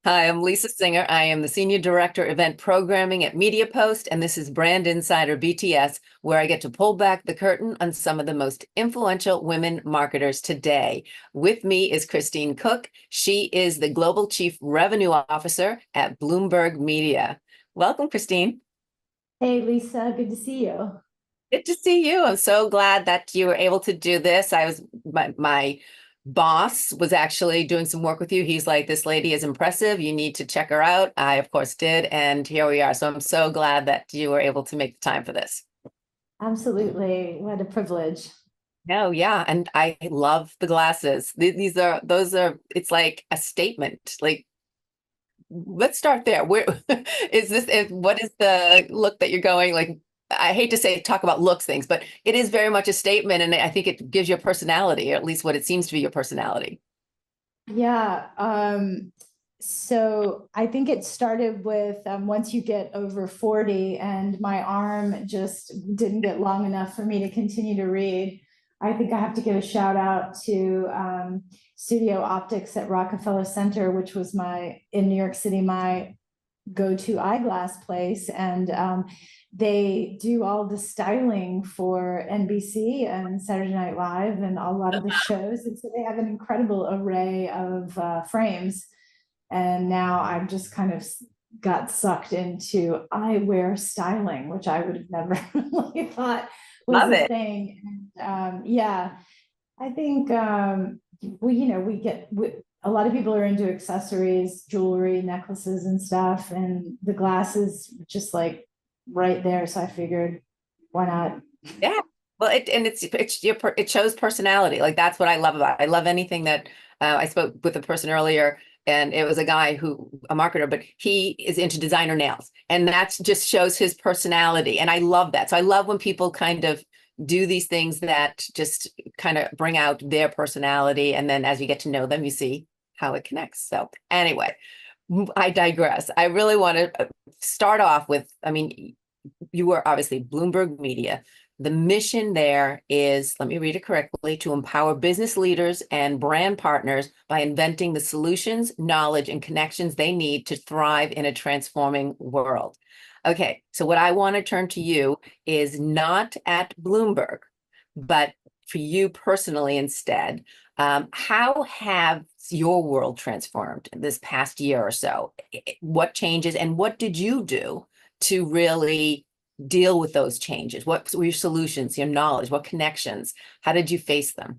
Hi, I'm Lisa Singer. I am the Senior Director Event Programming at MediaPost, and this is Brand Insider BTS, where I get to pull back the curtain on some of the most influential women marketers today. With me is Christine Cook. She is the Global Chief Revenue Officer at Bloomberg Media. Welcome, Christine. Hey Lisa, good to see you. Good to see you. I'm so glad that you were able to do this. My boss was actually doing some work with you. He's like, this lady is impressive. You need to check her out. I, of course, did. And here we are. So I'm so glad that you were able to make the time for this. Absolutely. What a privilege. No, yeah. And I love the glasses. It's like a statement. Like, let's start there. Where what is the look that you're going? Like, I hate to say talk about looks things, but it is very much a statement. And I think it gives you a personality, or at least what it seems to be your personality. Yeah. So I think it started with once you get over 40 and my arm just didn't get long enough for me to continue to read. I think I have to give a shout out to Studio Optics at Rockefeller Center, which was in New York City, my go-to eyeglass place. And they do all the styling for NBC and Saturday Night Live and a lot of the shows. And so they have an incredible array of frames. And now I've just kind of got sucked into eyewear styling, which I would have never really thought was Love a it. thing. And yeah, I think a lot of people are into accessories, jewelry, necklaces and stuff, and the glasses just like right there. So I figured, why not? Yeah. Well, it shows personality. Like that's what I love about it. I love anything that I spoke with a person earlier, and it was a guy a marketer, but he is into designer nails, and that just shows his personality. And I love that. So I love when people kind of do these things that just kind of bring out their personality, and then as you get to know them, you see how it connects. So anyway, I digress. I really want to start off with, I mean, you were obviously Bloomberg Media. The mission there is, let me read it correctly, to empower business leaders and brand partners by inventing the solutions, knowledge, and connections they need to thrive in a transforming world. Okay, so what I want to turn to you is not at Bloomberg, but for you personally instead. How have your world transformed this past year or so? What changes and what did you do to really deal with those changes? What were your solutions, your knowledge, what connections? How did you face them?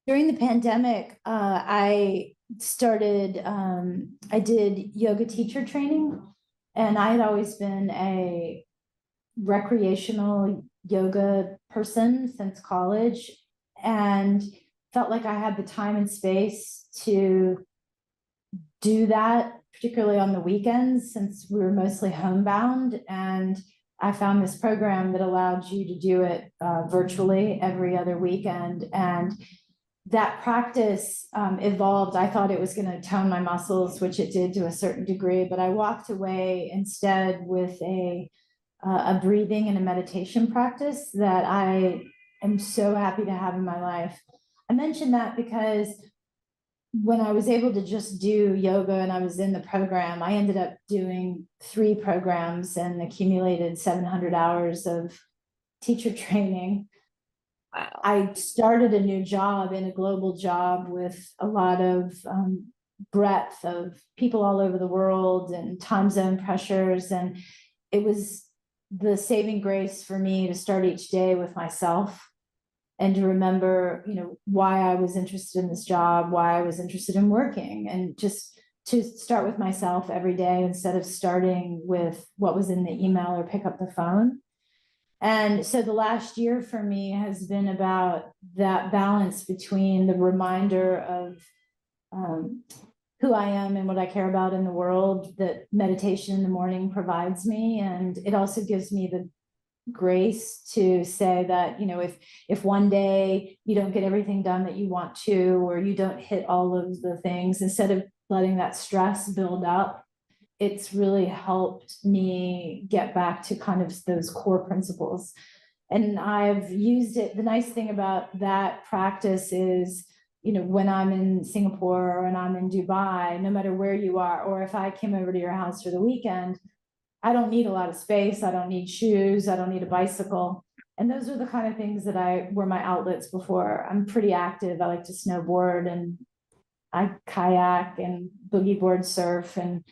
During the pandemic, I did yoga teacher training, and I had always been a recreational yoga person since college and felt like I had the time and space to do that, particularly on the weekends, since we were mostly homebound. And I found this program that allowed you to do it virtually every other weekend. And that practice evolved. I thought it was going to tone my muscles, which it did to a certain degree, but I walked away instead with a breathing and a meditation practice that I am so happy to have in my life. I mentioned that because when I was able to just do yoga and I was in the program, I ended up doing 3 programs and accumulated 700 hours of teacher training. Wow. I started a new job in a global job with a lot of breadth of people all over the world and time zone pressures. And it was the saving grace for me to start each day with myself and to remember, why I was interested in this job, why I was interested in working, and just to start with myself every day instead of starting with what was in the email or pick up the phone. And so the last year for me has been about that balance between the reminder of um, who I am and what I care about in the world that meditation in the morning provides me. And it also gives me the grace to say that, if one day you don't get everything done that you want to, or you don't hit all of the things, instead of letting that stress build up, it's really helped me get back to kind of those core principles. And I've used it. The nice thing about that practice is when I'm in Singapore or when I'm in Dubai, no matter where you are, or if I came over to your house for the weekend, I don't need a lot of space. I don't need shoes. I don't need a bicycle. And those are the kind of things that were my outlets before. I'm pretty active. I like to snowboard and I kayak and boogie board surf, and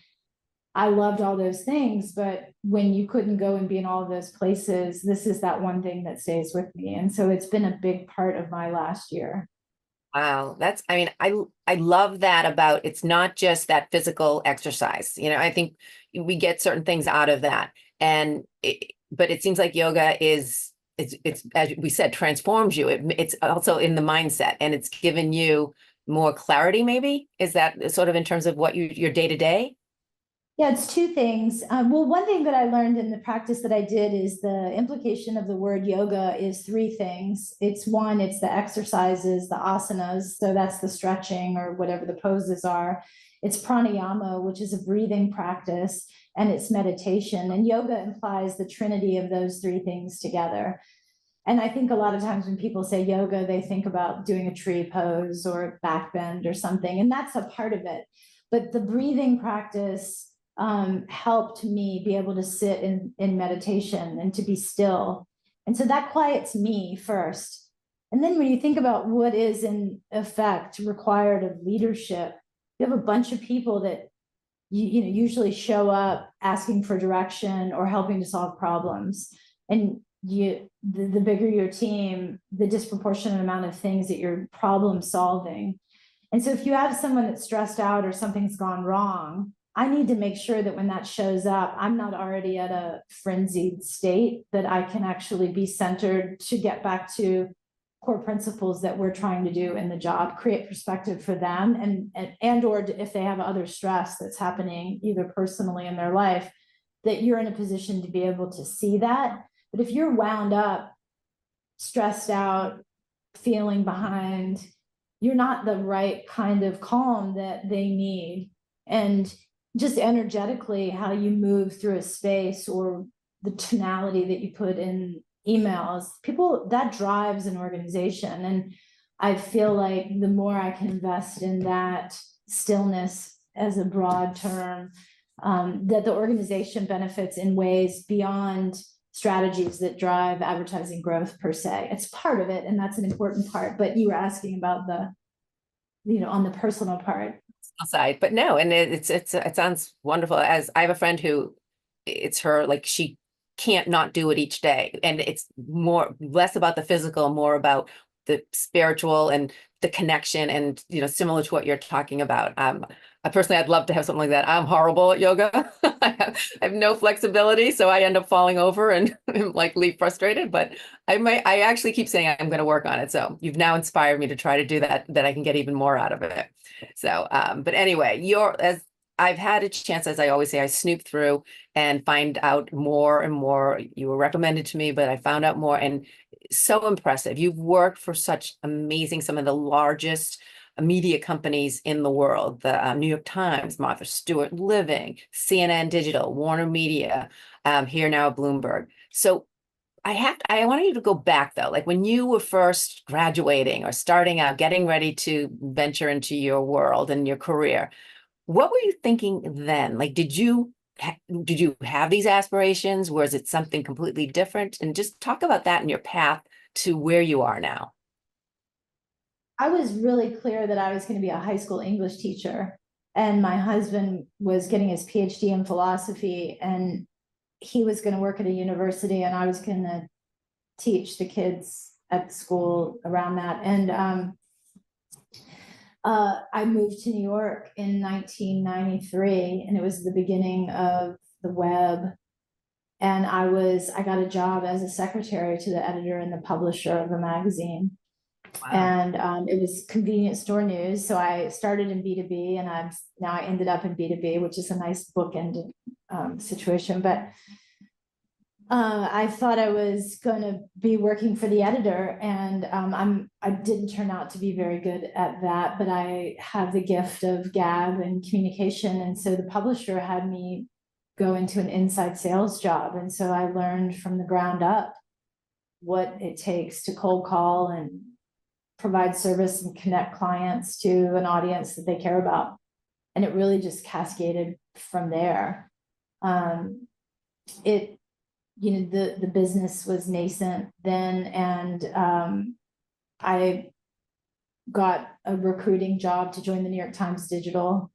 I loved all those things. But when you couldn't go and be in all of those places, this is that one thing that stays with me. And so it's been a big part of my last year. Wow, I mean, I love that about it's not just that physical exercise. I think we get certain things out of that. But it seems like yoga it's as we said, transforms you. It's also in the mindset, and it's given you more clarity, maybe. Is that sort of in terms of what your day to day? Yeah, it's two things. Well, one thing that I learned in the practice that I did is the implication of the word yoga is three things. It's one, it's the exercises, the asanas. So that's the stretching or whatever the poses are. It's pranayama, which is a breathing practice, and it's meditation. And yoga implies the trinity of those three things together. And I think a lot of times when people say yoga, they think about doing a tree pose or a back bend or something, and that's a part of it. But the breathing practice helped me be able to sit in meditation and to be still. And so that quiets me first. And then when you think about what is in effect required of leadership, you have a bunch of people that usually show up asking for direction or helping to solve problems. And the bigger your team, the disproportionate amount of things that you're problem solving. And so if you have someone that's stressed out or something's gone wrong, I need to make sure that when that shows up, I'm not already at a frenzied state, that I can actually be centered to get back to core principles that we're trying to do in the job, create perspective for them, and or if they have other stress that's happening either personally in their life, that you're in a position to be able to see that. But if you're wound up, stressed out, feeling behind, you're not the right kind of calm that they need. And just energetically, how you move through a space or the tonality that you put in emails, people, that drives an organization. And I feel like the more I can invest in that stillness as a broad term, that the organization benefits in ways beyond strategies that drive advertising growth per se. It's part of it, and that's an important part. But you were asking about on the personal part. Side, but no, and it sounds wonderful. As I have a friend who it's her, like, she can't not do it each day, and it's less about the physical, more about the spiritual and the connection, and similar to what you're talking about. I personally, I'd love to have something like that. I'm horrible at yoga. I have no flexibility, so I end up falling over and like leave frustrated. But I actually keep saying I'm going to work on it. So you've now inspired me to try to do that I can get even more out of it. So, but anyway, as I've had a chance, as I always say, I snoop through and find out more and more. You were recommended to me, but I found out more, and so impressive. You've worked for such some of the largest media companies in the world, the New York Times, Martha Stewart Living, CNN Digital, Warner Media, here now at Bloomberg. So I want you to go back though, like when you were first graduating or starting out, getting ready to venture into your world and your career, what were you thinking then? Like, did you have these aspirations? Was it something completely different? And just talk about that in your path to where you are now. I was really clear that I was going to be a high school English teacher, and my husband was getting his PhD in philosophy, and he was going to work at a university, and I was going to teach the kids at the school around that. And I moved to New York in 1993, and it was the beginning of the web. And I got a job as a secretary to the editor and the publisher of a magazine. Wow. And it was convenience store news. So I started in B2B, and now I ended up in B2B, which is a nice bookend situation. But I thought I was going to be working for the editor, and I didn't turn out to be very good at that, but I have the gift of gab and communication. And so the publisher had me go into an inside sales job. And so I learned from the ground up what it takes to cold call and provide service and connect clients to an audience that they care about. And it really just cascaded from there. The business was nascent then, and I got a recruiting job to join the New York Times Digital.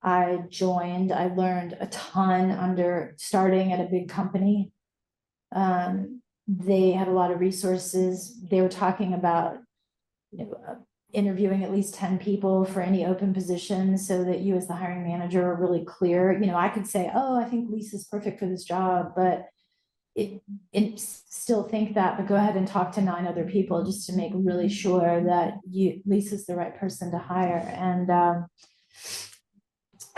I learned a ton starting at a big company. They had a lot of resources. They were talking about, interviewing at least 10 people for any open position so that you as the hiring manager are really clear. I could say, oh, I think Lisa's perfect for this job, but it still think that, but go ahead and talk to 9 other people just to make really sure that Lisa's the right person to hire. And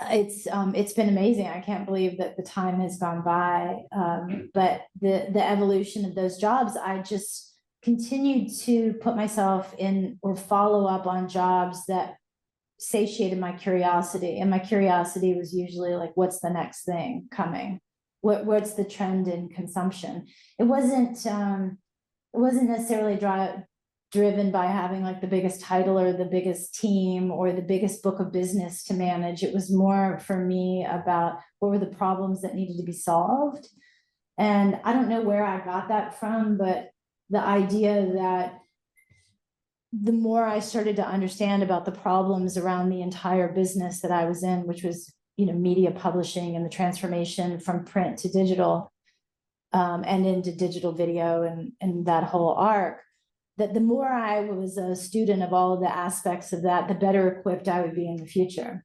it's been amazing. I can't believe that the time has gone by. But the evolution of those jobs, I just continued to put myself in or follow up on jobs that satiated my curiosity. And my curiosity was usually like, what's the next thing coming? What's the trend in consumption? It wasn't necessarily driven by having like the biggest title or the biggest team or the biggest book of business to manage. It was more for me about what were the problems that needed to be solved. And I don't know where I got that from, but the idea that the more I started to understand about the problems around the entire business that I was in, which was, media publishing and the transformation from print to digital, and into digital video and that whole arc, that the more I was a student of all of the aspects of that, the better equipped I would be in the future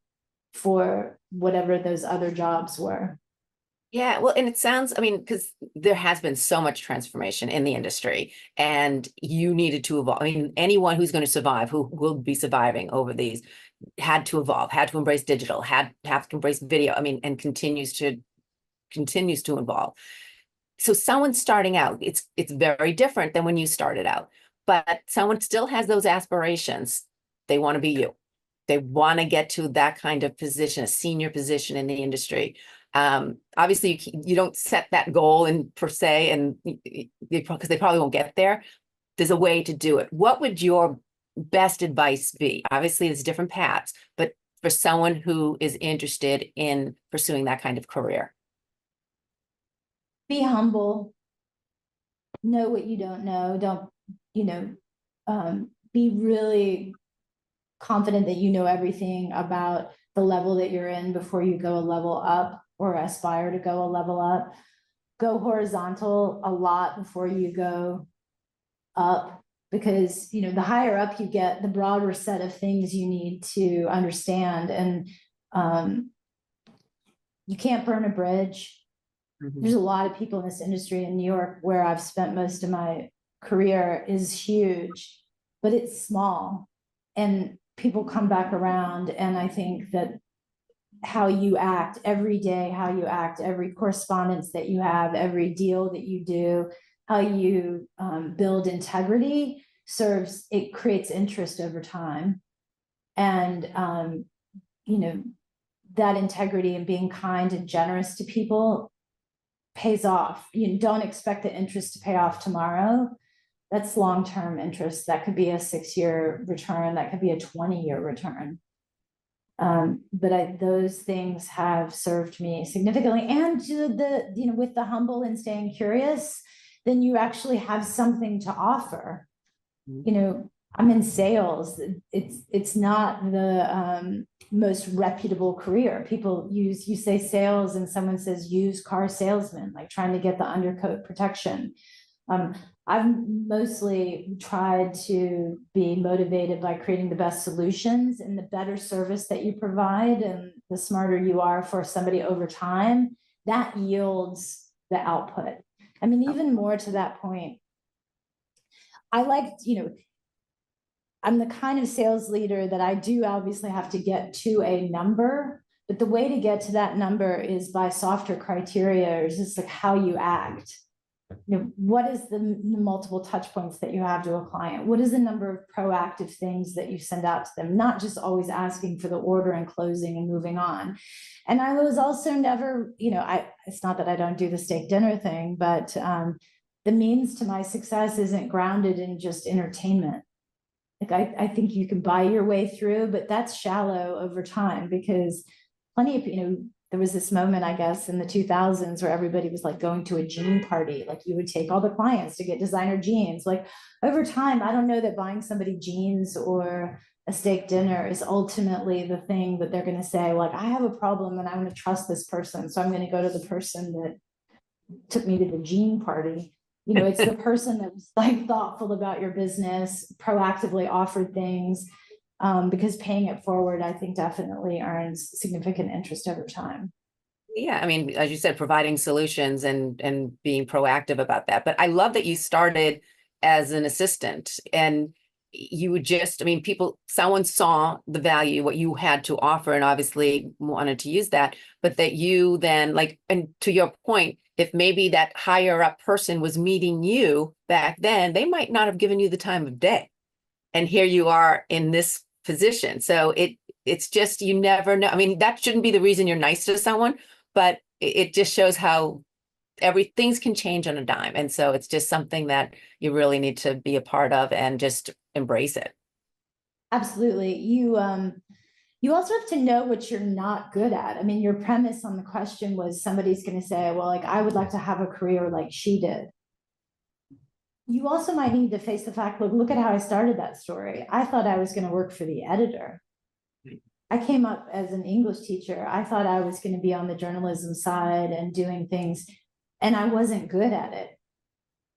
for whatever those other jobs were. Yeah, well, and it sounds, because there has been so much transformation in the industry and you needed to evolve. Anyone who's going to survive, who will be surviving over these, had to evolve, had to embrace digital, have to embrace video, and continues to evolve. So someone starting out, it's very different than when you started out, but someone still has those aspirations. They want to be you. They want to get to that kind of position, a senior position in the industry. Obviously you don't set that goal in per se, and because they probably won't get there. There's a way to do it. What would your best advice be? Obviously there's different paths, but for someone who is interested in pursuing that kind of career. Be humble. Know what you don't know. Don't, be really confident that you know everything about the level that you're in before you go a level up or aspire to go a level up. Go horizontal a lot before you go up, because the higher up you get, the broader set of things you need to understand. And you can't burn a bridge. There's a lot of people in this industry in New York, where I've spent most of my career, is huge, but it's small, and people come back around. And I think that how you act every day, how you act every correspondence that you have, every deal that you do, how you build integrity it creates interest over time. And that integrity and being kind and generous to people pays off. You don't expect the interest to pay off tomorrow. That's long-term interest. That could be a 6-year return. That could be a 20-year return. But those things have served me significantly. And with the humble and staying curious, then you actually have something to offer. I'm in sales. It's not the most reputable career. You say sales and someone says used car salesman, like trying to get the undercoat protection. I've mostly tried to be motivated by creating the best solutions, and the better service that you provide and the smarter you are for somebody over time, that yields the output. Even more to that point, I'm the kind of sales leader that I do obviously have to get to a number, but the way to get to that number is by softer criteria, or just like how you act. What is the multiple touch points that you have to a client? What is the number of proactive things that you send out to them? Not just always asking for the order and closing and moving on. And I was also never, it's not that I don't do the steak dinner thing, but the means to my success isn't grounded in just entertainment. like I think you can buy your way through, but that's shallow over time, because plenty of, there was this moment, I guess, in the 2000s where everybody was like going to a jean party. Like you would take all the clients to get designer jeans. Like over time, I don't know that buying somebody jeans or a steak dinner is ultimately the thing that they're going to say, like, I have a problem and I want to trust this person, so I'm going to go to the person that took me to the jean party. It's the person that was like thoughtful about your business, proactively offered things, because paying it forward, I think, definitely earns significant interest over time. Yeah, I mean, as you said, providing solutions and being proactive about that. But I love that you started as an assistant and you would just, I mean, someone saw the value, what you had to offer, and obviously wanted to use that, but that you then like, and to your point, if maybe that higher up person was meeting you back then, they might not have given you the time of day. And here you are in this position. So it's just, you never know. I mean, that shouldn't be the reason you're nice to someone, but it just shows how things can change on a dime. And so it's just something that you really need to be a part of and just embrace it. Absolutely. You also have to know what you're not good at. I mean, your premise on the question was somebody's going to say, well, like, I would like to have a career like she did. You also might need to face the fact, look at how I started that story. I thought I was going to work for the editor. I came up as an English teacher. I thought I was going to be on the journalism side and doing things, and I wasn't good at it.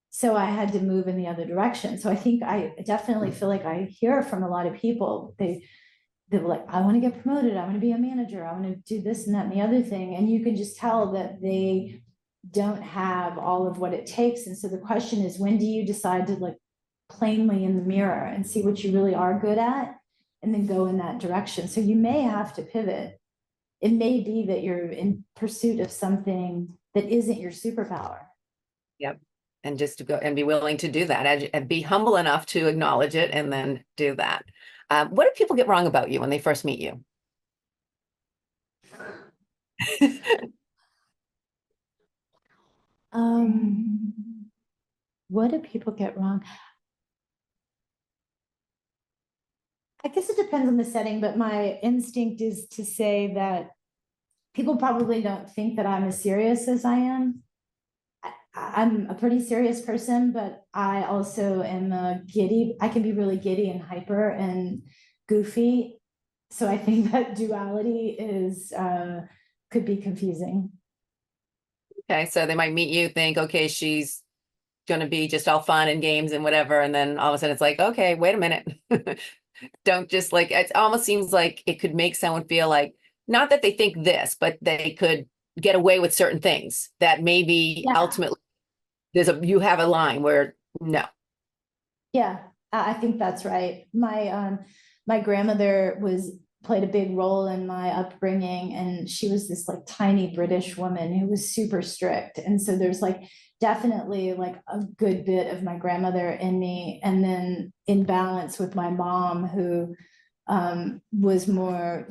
So I had to move in the other direction. So I think I definitely feel like I hear from a lot of people. They're like, I want to get promoted. I want to be a manager. I want to do this and that and the other thing. And you can just tell that they don't have all of what it takes. And so the question is, when do you decide to look plainly in the mirror and see what you really are good at, and then go in that direction? So you may have to pivot. It may be that you're in pursuit of something that isn't your superpower. Yep. And just to go and be willing to do that and be humble enough to acknowledge it and then do that. What do people get wrong about you when they first meet you? What do people get wrong? I guess it depends on the setting, but my instinct is to say that people probably don't think that I'm as serious as I am. I'm a pretty serious person, but I also am I can be really giddy and hyper and goofy. So I think that duality could be confusing. Okay, so they might meet you, think, okay, she's going to be just all fun and games and whatever. And then all of a sudden it's like, okay, wait a minute. Don't just like, it almost seems like it could make someone feel like, not that they think this, but they could get away with certain things that maybe Yeah. ultimately you have a line where no. Yeah, I think that's right. My grandmother played a big role in my upbringing, and she was this like tiny British woman who was super strict. And so there's like definitely like a good bit of my grandmother in me, and then in balance with my mom, who was more,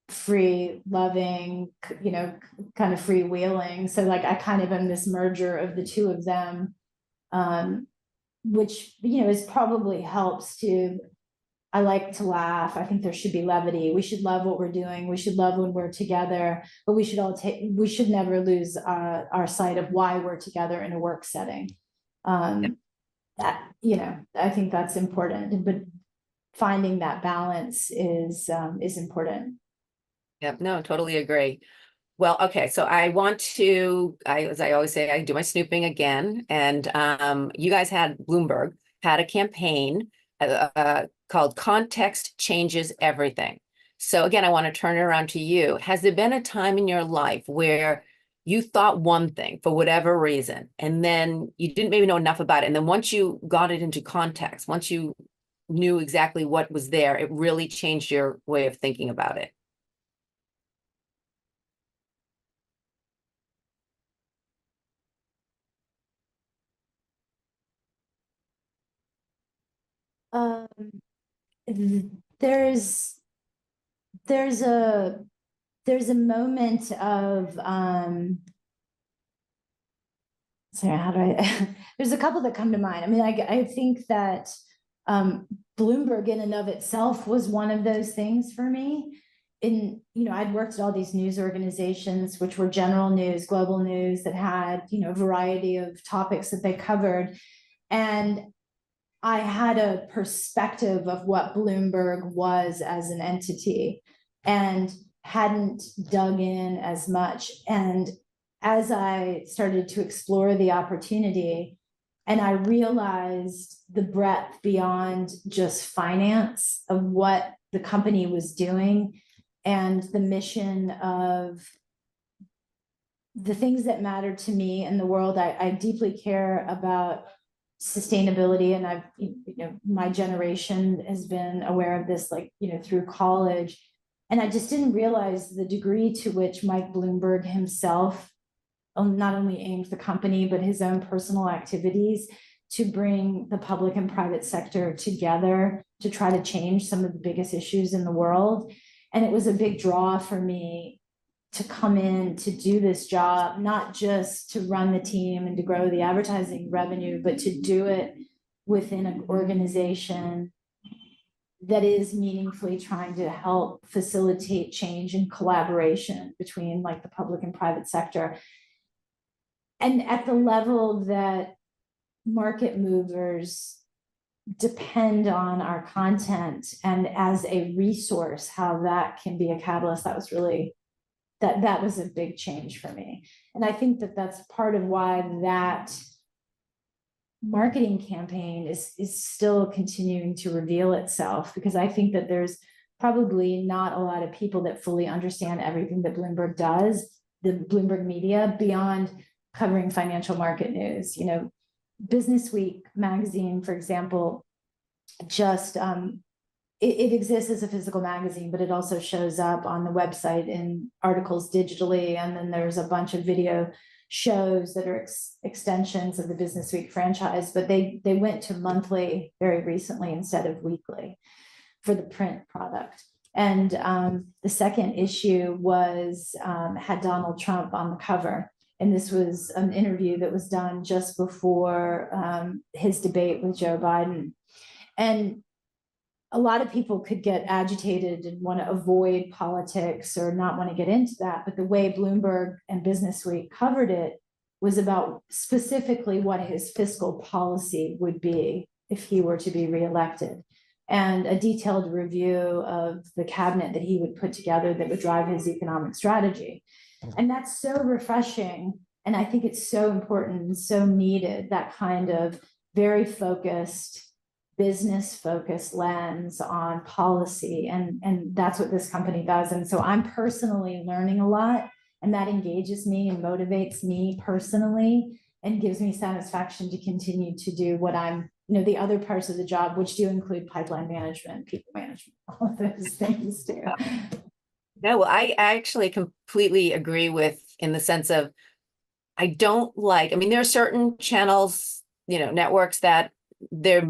free, loving, kind of freewheeling. So like I kind of am this merger of the two of them. Which is probably helps to. I like to laugh. I think there should be levity. We should love what we're doing. We should love when we're together, but we should never lose our sight of why we're together in a work setting. That I think that's important, but finding that balance is important. Yep, no, totally agree. Well, okay, so as I always say, I do my snooping again. And you guys Bloomberg had a campaign called Context Changes Everything. So again, I want to turn it around to you. Has there been a time in your life where you thought one thing for whatever reason, and then you didn't maybe know enough about it, and then once you got it into context, once you knew exactly what was there, it really changed your way of thinking about it? Um, there's there's a there's a moment of sorry, how do I there's a couple that come to mind. I mean, I think that Bloomberg in and of itself was one of those things for me. I'd worked at all these news organizations, which were general news, global news, that had, a variety of topics that they covered. And I had a perspective of what Bloomberg was as an entity and hadn't dug in as much. And as I started to explore the opportunity, and I realized the breadth beyond just finance of what the company was doing and the mission of the things that matter to me in the world. I deeply care about sustainability, and I've, my generation has been aware of this, through college. And I just didn't realize the degree to which Mike Bloomberg himself not only aimed the company, but his own personal activities to bring the public and private sector together to try to change some of the biggest issues in the world. And it was a big draw for me to come in to do this job, not just to run the team and to grow the advertising revenue, but to do it within an organization that is meaningfully trying to help facilitate change and collaboration between the public and private sector. And at the level that market movers depend on our content, and as a resource, how that can be a catalyst, that was really, that was a big change for me. And I think that that's part of why that marketing campaign is still continuing to reveal itself, because I think that there's probably not a lot of people that fully understand everything that Bloomberg does, the Bloomberg media, beyond covering financial market news. Business Week magazine, for example, just it exists as a physical magazine, but it also shows up on the website in articles digitally, and then there's a bunch of video shows that are extensions of the Business Week franchise, but they went to monthly very recently instead of weekly for the print product. And the second issue was had Donald Trump on the cover. And this was an interview that was done just before his debate with Joe Biden. And a lot of people could get agitated and want to avoid politics or not want to get into that. But the way Bloomberg and Business Week covered it was about specifically what his fiscal policy would be if he were to be reelected, and a detailed review of the cabinet that he would put together that would drive his economic strategy. And that's so refreshing. And I think it's so important and so needed, that kind of very focused, business-focused lens on policy. And that's what this company does. And so I'm personally learning a lot, and that engages me and motivates me personally and gives me satisfaction to continue to do what I'm, the other parts of the job, which do include pipeline management, people management, all of those things too. No, I actually completely agree with, in the sense of, I don't like, there are certain channels, networks that they're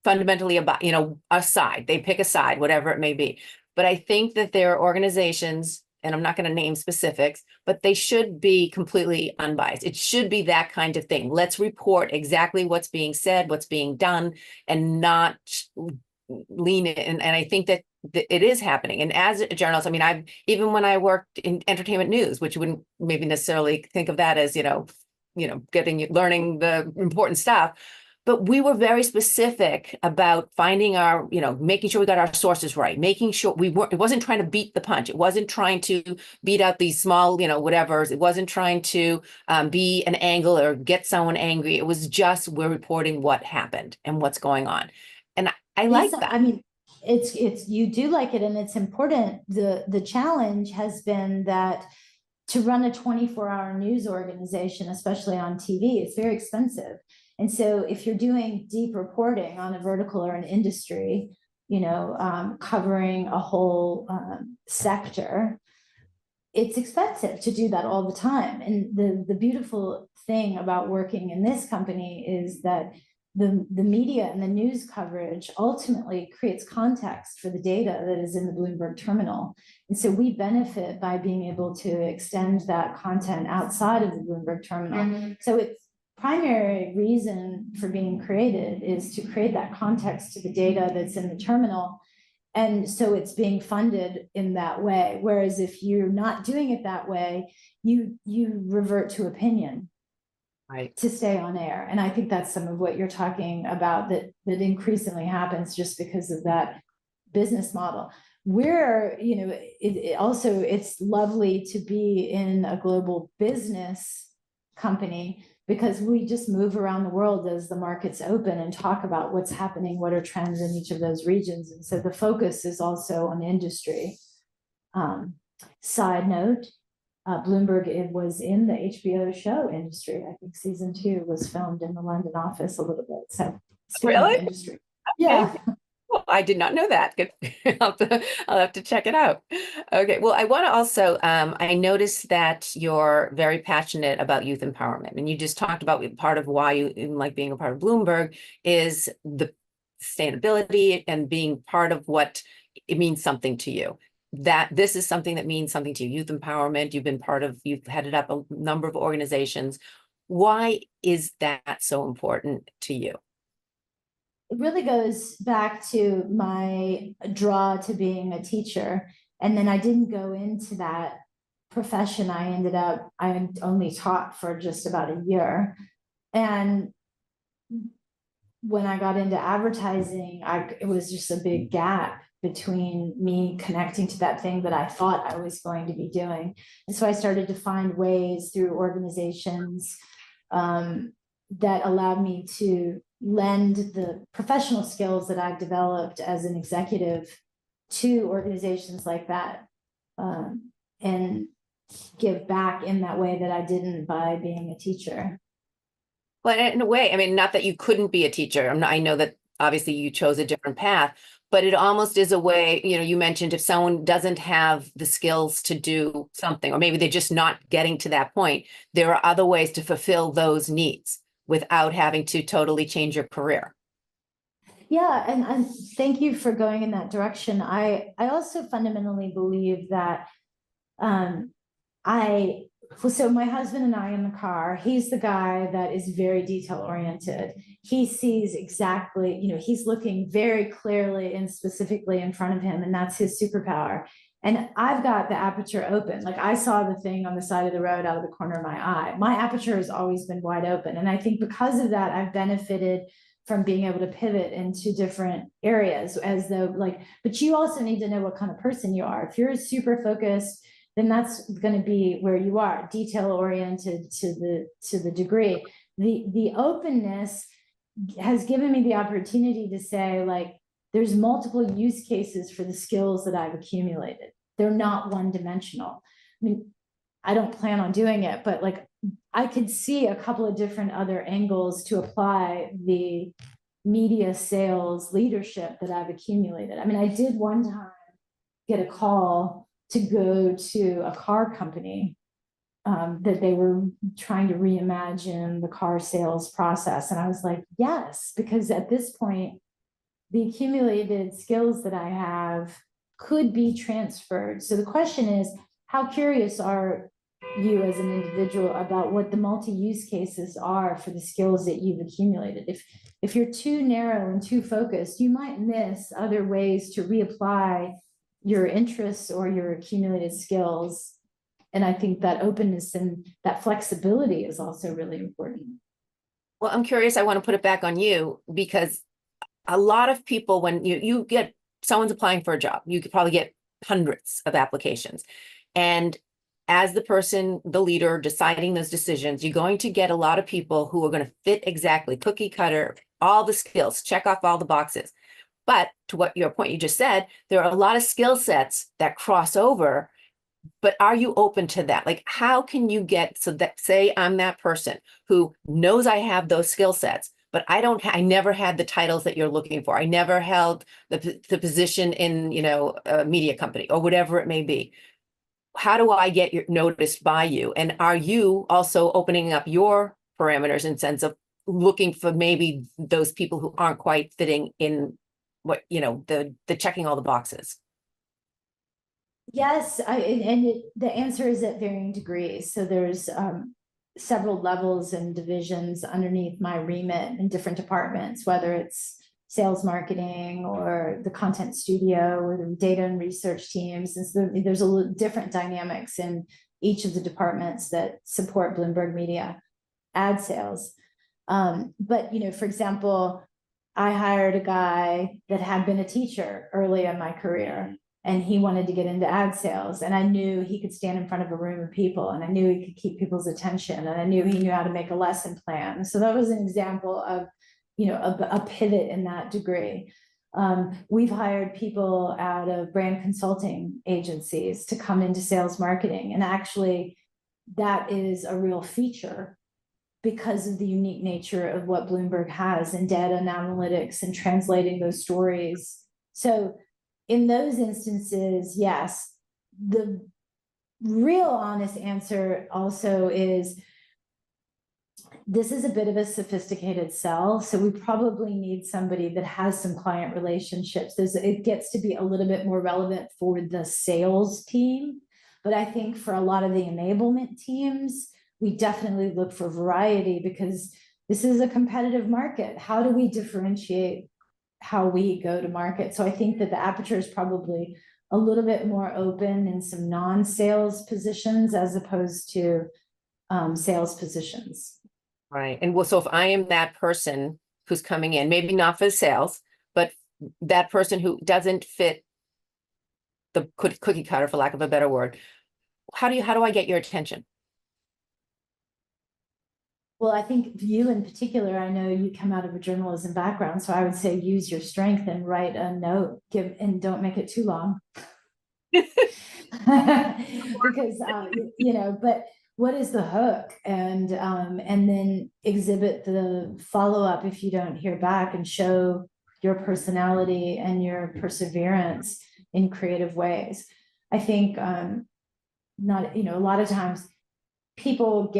fundamentally about, a side, they pick a side, whatever it may be. But I think that there are organizations, and I'm not going to name specifics, but they should be completely unbiased. It should be that kind of thing. Let's report exactly what's being said, what's being done, and not lean in. And I think that it is happening. And as a journalist, I've, even when I worked in entertainment news, which you wouldn't maybe necessarily think of that as, learning the important stuff, but we were very specific about finding our, making sure we got our sources right, making sure it wasn't trying to beat the punch. It wasn't trying to beat out these small, whatevers. It wasn't trying to be an angle or get someone angry. It was just, we're reporting what happened and what's going on. And I like that. It's you do like it, and it's important. The challenge has been that to run a 24-hour news organization, especially on TV, it's very expensive. And so if you're doing deep reporting on a vertical or an industry, covering a whole sector, it's expensive to do that all the time. And the beautiful thing about working in this company is that the media and the news coverage ultimately creates context for the data that is in the Bloomberg terminal. And so we benefit by being able to extend that content outside of the Bloomberg terminal. So it's primary reason for being created is to create that context to the data that's in the terminal. And so it's being funded in that way. Whereas if you're not doing it that way, you revert to opinion Right. to stay on air. And I think that's some of what you're talking about that increasingly happens just because of that business model. We're, it's lovely to be in a global business company because we just move around the world as the markets open and talk about what's happening, what are trends in each of those regions. And so the focus is also on industry. Side note, Bloomberg, it was in the HBO show industry. I think season 2 was filmed in the London office a little bit. So speaking of Really? industry. Yeah. Well, I did not know that. Good. I'll have to check it out. Okay. Well, I want to also, I noticed that you're very passionate about youth empowerment, and you just talked about part of why you like being a part of Bloomberg is the sustainability and being part of what it means something to you. That this is something that means something to you, youth empowerment. You've headed up a number of organizations. Why is that so important to you? It really goes back to my draw to being a teacher. And then I didn't go into that profession. I only taught for just about a year. And when I got into advertising, it was just a big gap between me connecting to that thing that I thought I was going to be doing. And so I started to find ways through organizations that allowed me to lend the professional skills that I've developed as an executive to organizations like that, and give back in that way that I didn't by being a teacher. Well, in a way, I mean, not that you couldn't be a teacher. I know that obviously you chose a different path, but it almost is a way, you mentioned if someone doesn't have the skills to do something, or maybe they're just not getting to that point, there are other ways to fulfill those needs without having to totally change your career. Yeah, and thank you for going in that direction. I also fundamentally believe that so my husband and I in the car, he's the guy that is very detail oriented. He sees exactly, he's looking very clearly and specifically in front of him, and that's his superpower. And I've got the aperture open. Like I saw the thing on the side of the road out of the corner of my eye. My aperture has always been wide open. And I think because of that, I've benefited from being able to pivot into different areas but you also need to know what kind of person you are. If you're super focused, then that's going to be where you are, detail oriented to the degree. The openness has given me the opportunity to say, like, there's multiple use cases for the skills that I've accumulated. They're not one dimensional. I mean, I don't plan on doing it, but like I could see a couple of different other angles to apply the media sales leadership that I've accumulated. I mean, I did one time get a call to go to a car company that they were trying to reimagine the car sales process. And I was like, yes, because at this point, the accumulated skills that I have could be transferred. So the question is, how curious are you as an individual about what the multi-use cases are for the skills that you've accumulated? If you're too narrow and too focused, you might miss other ways to reapply your interests or your accumulated skills. And I think that openness and that flexibility is also really important. Well, I'm curious, I want to put it back on you because a lot of people, when you get someone's applying for a job, you could probably get hundreds of applications. And as the person, the leader deciding those decisions, you're going to get a lot of people who are going to fit exactly cookie cutter, all the skills, check off all the boxes. But to what your point you just said, there are a lot of skill sets that cross over. But are you open to that? Like, how can you get so that, say I'm that person who knows I have those skill sets, but I never had the titles that you're looking for. I never held the position in, a media company or whatever it may be. How do I get noticed by you? And are you also opening up your parameters in sense of looking for maybe those people who aren't quite fitting in what, the checking all the boxes? Yes, the answer is at varying degrees. So there's several levels and divisions underneath my remit in different departments, whether it's sales marketing or the content studio or the data and research teams. And so there's different dynamics in each of the departments that support Bloomberg Media ad sales. But, for example, I hired a guy that had been a teacher early in my career, and he wanted to get into ad sales. And I knew he could stand in front of a room of people, and I knew he could keep people's attention, and I knew he knew how to make a lesson plan. So that was an example of, a pivot in that degree. We've hired people out of brand consulting agencies to come into sales marketing. And actually, that is a real feature because of the unique nature of what Bloomberg has in data and analytics and translating those stories. So in those instances, yes, the real honest answer also is this is a bit of a sophisticated sell. So we probably need somebody that has some client relationships. It gets to be a little bit more relevant for the sales team. But I think for a lot of the enablement teams, we definitely look for variety because this is a competitive market. How do we differentiate how we go to market? So I think that the aperture is probably a little bit more open in some non-sales positions as opposed to sales positions. Right. And so if I am that person who's coming in, maybe not for sales, but that person who doesn't fit the cookie cutter, for lack of a better word, how do I get your attention? Well, I think you in particular, I know you come out of a journalism background, so I would say use your strength and write a note, and don't make it too long. Because, but what is the hook? And then exhibit the follow-up if you don't hear back, and show your personality and your perseverance in creative ways. I think, a lot of times people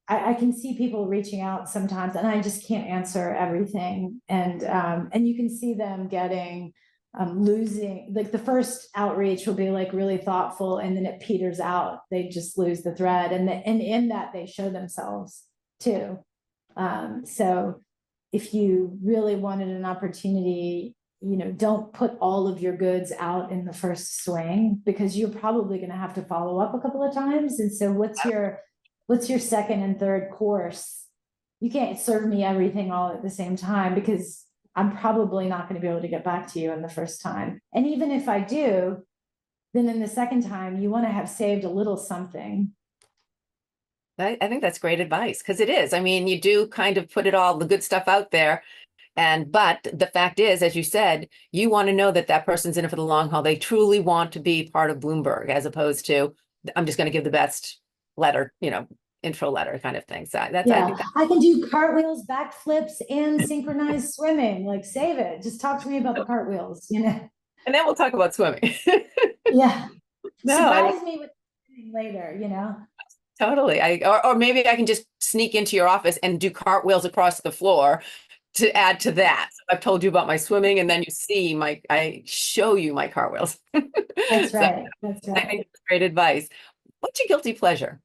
I can see people reaching out sometimes, and I just can't answer everything. And you can see them getting losing, like the first outreach will be like really thoughtful, and then it peters out. They just lose the thread, and in that they show themselves too. So if you really wanted an opportunity, don't put all of your goods out in the first swing, because you're probably going to have to follow up a couple of times. And so what's your second and third course? You can't serve me everything all at the same time, because I'm probably not going to be able to get back to you in the first time. And even if I do, then in the second time, you want to have saved a little something. I think that's great advice, because it is. I mean, you do kind of put the good stuff out there. But the fact is, as you said, you want to know that that person's in it for the long haul. They truly want to be part of Bloomberg, as opposed to, I'm just going to give the best letter, intro letter kind of thing. So I can do cartwheels, backflips, and synchronized swimming. Like, save it. Just talk to me about the cartwheels, And then we'll talk about swimming. Yeah. No, surprise me with swimming later, Totally. Or maybe I can just sneak into your office and do cartwheels across the floor to add to that. So I've told you about my swimming, and then I show you my cartwheels. That's So right. That's right. I think it's great advice. What's your guilty pleasure?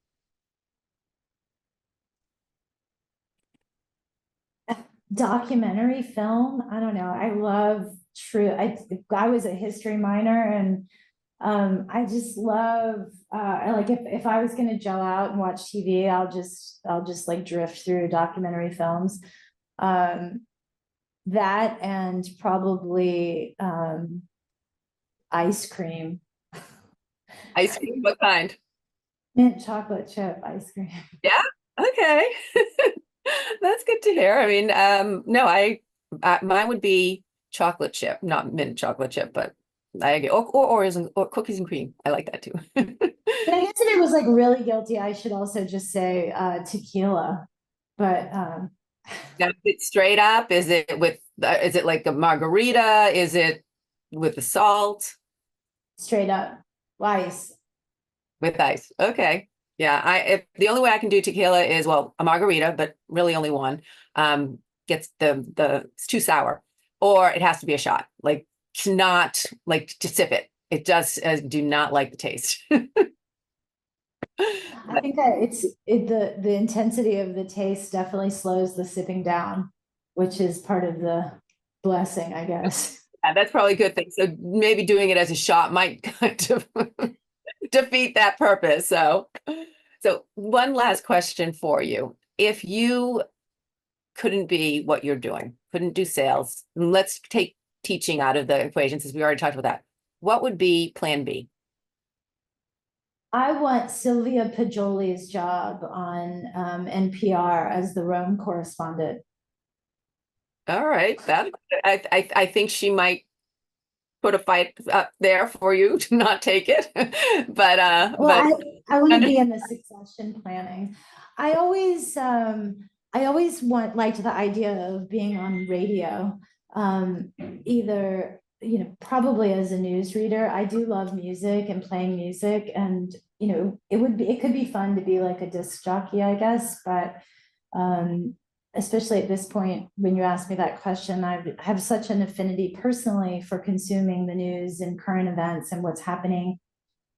Documentary film. I don't know. I love I was a history minor, and I just love like if I was gonna gel out and watch TV, I'll just like drift through documentary films. That, and probably ice cream. Ice cream, what kind? Mint chocolate chip ice cream. Yeah. Okay. That's good to hear. I mean, no, mine would be chocolate chip, not mint chocolate chip, but I agree. Or Oreos or cookies and cream. I like that too. But I guess if it was like really guilty, I should also just say tequila. But Now, is it straight up? Is it like a margarita? Is it with the salt? straight up ice. With ice. Okay. Yeah. If the only way I can do tequila is, well, a margarita, but really only one. Gets it's too sour, or it has to be a shot. Like, to not like to sip it. It just do not like the taste. I think that the intensity of the taste definitely slows the sipping down, which is part of the blessing, I guess. Yeah, that's probably a good thing. So maybe doing it as a shot might kind of defeat that purpose. So one last question for you. If you couldn't be what you're doing, couldn't do sales, and let's take teaching out of the equation since we already talked about that, what would be plan B? I want Sylvia Poggioli's job on NPR as the Rome correspondent. All right, that I think she might put a fight up there for you to not take it, Well, but I want to be in the succession planning. I always liked the idea of being on radio, either, probably as a newsreader. I do love music and playing music, and it could be fun to be like a disc jockey, I guess, but especially at this point, when you ask me that question, I have such an affinity personally for consuming the news and current events and what's happening.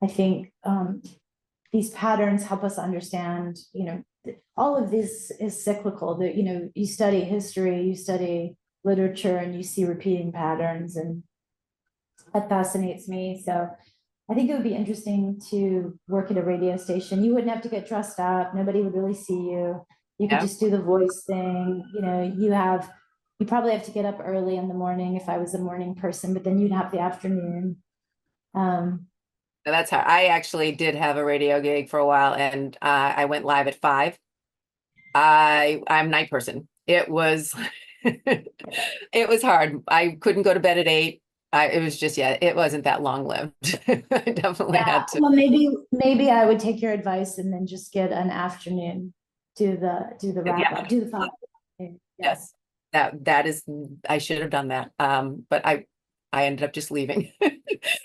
I think these patterns help us understand, all of this is cyclical. That, you study history, you study literature, and you see repeating patterns, and that fascinates me. So I think it would be interesting to work at a radio station. You wouldn't have to get dressed up. Nobody would really see you. You could yeah, just do the voice thing. You probably have to get up early in the morning if I was a morning person, but then you'd have the afternoon. Um, that's how I actually did have a radio gig for a while, and I went live at 5. I'm a night person. It was it was hard. I couldn't go to bed at 8. It was just, yeah, it wasn't that long lived. I definitely yeah, had to. well, maybe I would take your advice and then just get an afternoon, do the wrap Yeah, up, do the follow. Yeah. yes. That is, I should have done that. But I ended up just leaving.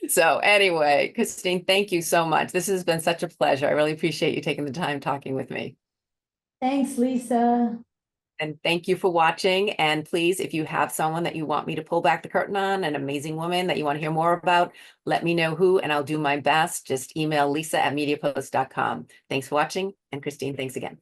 So anyway, Christine, thank you so much. This has been such a pleasure. I really appreciate you taking the time talking with me. Thanks, Lisa. And thank you for watching. And please, if you have someone that you want me to pull back the curtain on, an amazing woman that you want to hear more about, let me know who, and I'll do my best. Just email lisa@mediapost.com. Thanks for watching. And Christine, thanks again.